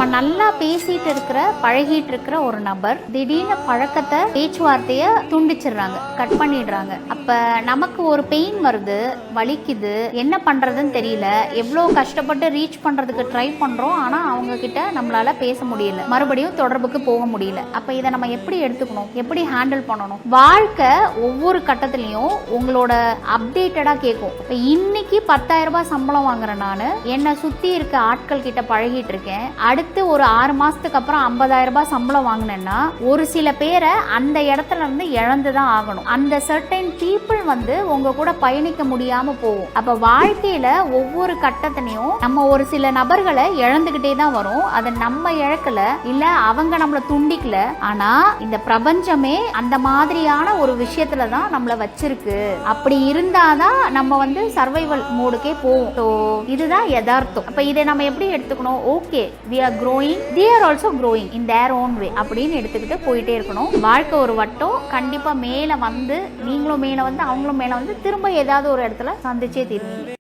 நம்ம நல்லா பேசிட்டு இருக்கிற பழகிட்டு இருக்கிற ஒரு நபர் திடீர்னு பழக்கத்தை பேச்சுவார்த்தைய துண்டிச்சிடுறாங்க, கட் பண்ணிடுறாங்க. அப்ப நமக்கு ஒரு பெயின் வருது, வலிக்குது, என்ன பண்றதுன்னு தெரியல. எவ்வளோ கஷ்டப்பட்டு ரீச் பண்றதுக்கு ட்ரை பண்றோம், ஆனா அவங்க கிட்ட நம்மளால பேச முடியல, மறுபடியும் தொடர்புக்கு போக முடியல. அப்ப இதை நம்ம எப்படி எடுத்துக்கணும், எப்படி ஹேண்டில் பண்ணணும்? வாழ்க்கை ஒவ்வொரு கட்டத்திலையும் உங்களோட அப்டேட்டடா கேட்கும். இப்ப இன்னைக்கு 10,000 ரூபாய் சம்பளம் வாங்குறேன், நான் என்னை சுத்தி இருக்க ஆட்கள் கிட்ட பழகிட்டு இருக்கேன். அடுத்து ஒரு 6 மாசத்துக்கு அப்புறம் 50,000 ரூபாய் சம்பளம் வாங்கினேன்னா ஒரு சில பேரை அந்த இடத்துல இருந்து இழந்துதான் ஆகணும். அந்த சர்டைன் பீப்புள் உங்க கூட பயணிக்க முடியாம போகும். அப்ப வாழ்க்கையில ஒவ்வொரு கட்டத்திலையும் நம்ம ஒரு சில நபர்களை இழந்துகிட்டே தான் வரும். அதை நம்ம இழக்கல, இல்ல அவங்க நம்மள துண்டிக்கல. ஆனா இந்த பிரபஞ்சமே அந்த மாதிரியான ஒரு விஷயத்துல தான் நம்மள வச்சிருக்கு. அப்படி இருந்தாதான் நம்ம சர்வைவல் மோடுக்கே போவோம். இதுதான் யதார்த்தம். அப்ப இதை நம்ம எப்படி எடுத்துக்கணும்? Okay, we are growing, they are also growing in their own way அப்படின்னு எடுத்துக்கிட்டு போயிட்டே இருக்கணும். வாழ்க்கை ஒரு வட்டம். கண்டிப்பா மேல நீங்களும் மேல அவங்களும் மேல திரும்ப ஏதாவது ஒரு இடத்துல சந்திச்சே தீர்வீங்க.